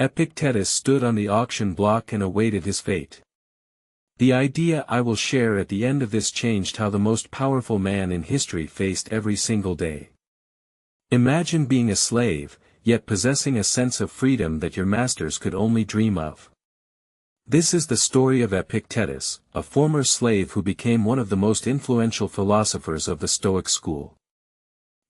Epictetus stood on the auction block and awaited his fate. The idea I will share at the end of this changed how the most powerful man in history faced every single day. Imagine being a slave, yet possessing a sense of freedom that your masters could only dream of. This is the story of Epictetus, a former slave who became one of the most influential philosophers of the Stoic school.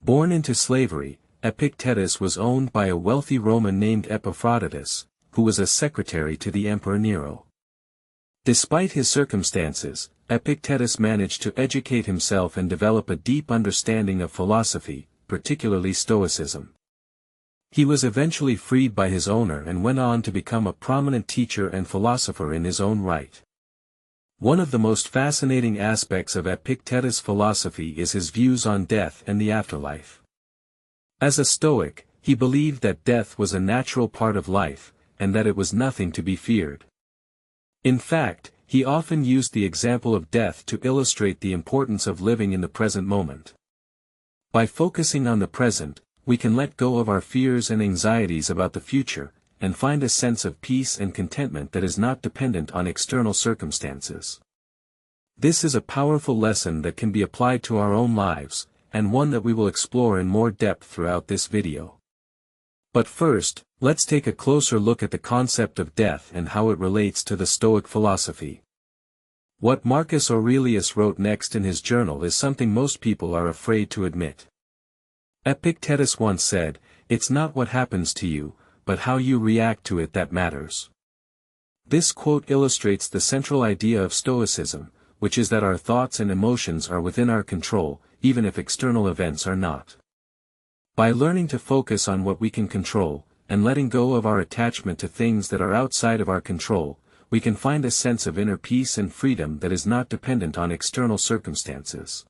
Born into slavery, Epictetus was owned by a wealthy Roman named Epictetus, who was a secretary to the Emperor Nero. Despite his circumstances, Epictetus managed to educate himself and develop a deep understanding of philosophy, particularly Stoicism. He was eventually freed by his owner and went on to become a prominent teacher and philosopher in his own right. One of the most fascinating aspects of Epictetus' philosophy is his views on death and the afterlife. As a Stoic, he believed that death was a natural part of life, and that it was nothing to be feared. In fact, he often used the example of death to illustrate the importance of living in the present moment. By focusing on the present, we can let go of our fears and anxieties about the future, and find a sense of peace and contentment that is not dependent on external circumstances. This is a powerful lesson that can be applied to our own lives, and one that we will explore in more depth throughout this video. But first, let's take a closer look at the concept of death and how it relates to the Stoic philosophy. What Marcus Aurelius wrote next in his journal is something most people are afraid to admit. Epictetus once said, "It's not what happens to you, but how you react to it that matters." This quote illustrates the central idea of Stoicism, which is that our thoughts and emotions are within our control, even if external events are not. By learning to focus on what we can control, and letting go of our attachment to things that are outside of our control, we can find a sense of inner peace and freedom that is not dependent on external circumstances.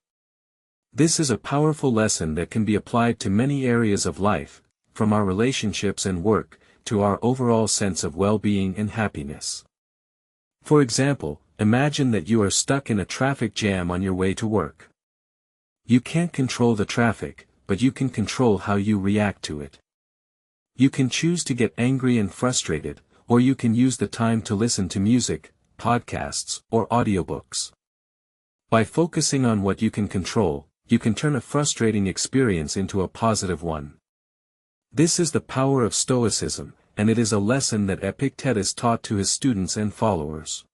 This is a powerful lesson that can be applied to many areas of life, from our relationships and work, to our overall sense of well-being and happiness. For example, imagine that you are stuck in a traffic jam on your way to work. You can't control the traffic, but you can control how you react to it. You can choose to get angry and frustrated, or you can use the time to listen to music, podcasts, or audiobooks. By focusing on what you can control, you can turn a frustrating experience into a positive one. This is the power of Stoicism, and it is a lesson that Epictetus taught to his students and followers.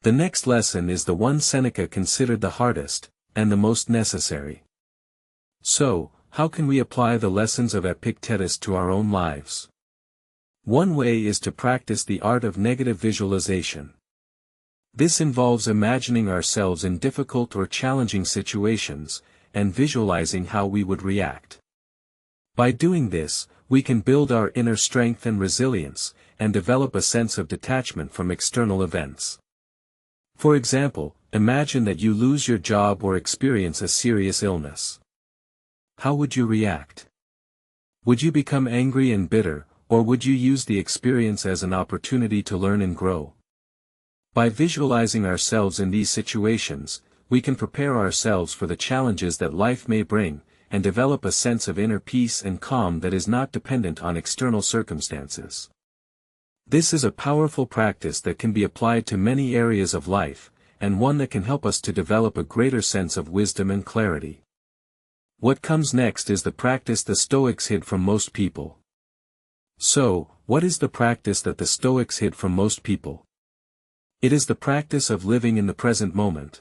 The next lesson is the one Seneca considered the hardest, and the most necessary. So, how can we apply the lessons of Epictetus to our own lives? One way is to practice the art of negative visualization. This involves imagining ourselves in difficult or challenging situations, and visualizing how we would react. By doing this, we can build our inner strength and resilience, and develop a sense of detachment from external events. For example, imagine that you lose your job or experience a serious illness. How would you react? Would you become angry and bitter, or would you use the experience as an opportunity to learn and grow? By visualizing ourselves in these situations, we can prepare ourselves for the challenges that life may bring, and develop a sense of inner peace and calm that is not dependent on external circumstances. This is a powerful practice that can be applied to many areas of life, and one that can help us to develop a greater sense of wisdom and clarity. What comes next is the practice the Stoics hid from most people. So, what is the practice that the Stoics hid from most people? It is the practice of living in the present moment.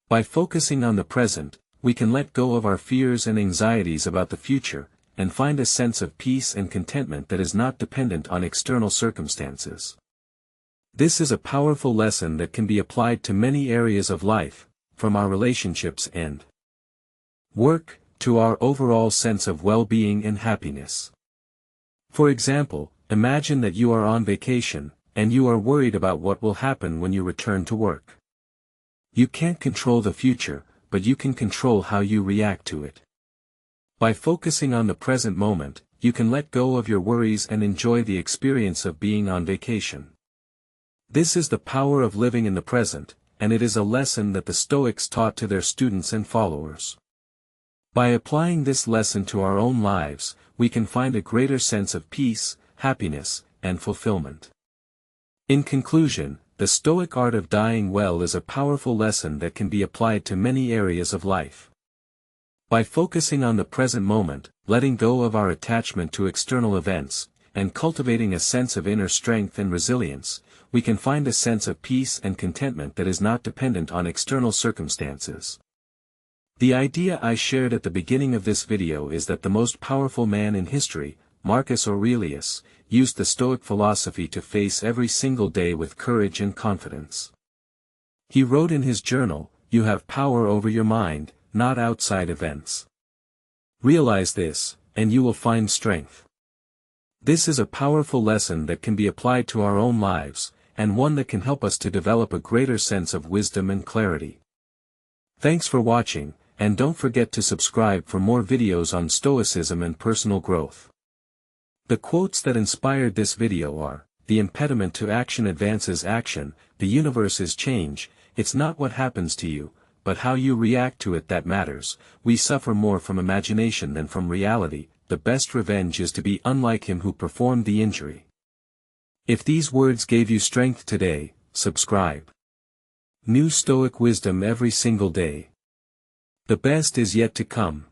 By focusing on the present, we can let go of our fears and anxieties about the future, and find a sense of peace and contentment that is not dependent on external circumstances. This is a powerful lesson that can be applied to many areas of life, from our relationships and work, to our overall sense of well-being and happiness. For example, imagine that you are on vacation, and you are worried about what will happen when you return to work. You can't control the future, but you can control how you react to it. By focusing on the present moment, you can let go of your worries and enjoy the experience of being on vacation. This is the power of living in the present, and it is a lesson that the Stoics taught to their students and followers. By applying this lesson to our own lives, we can find a greater sense of peace, happiness, and fulfillment. In conclusion, the Stoic art of dying well is a powerful lesson that can be applied to many areas of life. By focusing on the present moment, letting go of our attachment to external events, and cultivating a sense of inner strength and resilience, we can find a sense of peace and contentment that is not dependent on external circumstances. The idea I shared at the beginning of this video is that the most powerful man in history, Marcus Aurelius, used the Stoic philosophy to face every single day with courage and confidence. He wrote in his journal, "You have power over your mind, not outside events. Realize this, and you will find strength." This is a powerful lesson that can be applied to our own lives, and one that can help us to develop a greater sense of wisdom and clarity. Thanks for watching, and don't forget to subscribe for more videos on Stoicism and personal growth. The quotes that inspired this video are, "The impediment to action advances action, the universe is change, it's not what happens to you, but how you react to it that matters, we suffer more from imagination than from reality, the best revenge is to be unlike him who performed the injury." If these words gave you strength today, subscribe. New Stoic wisdom every single day. The best is yet to come.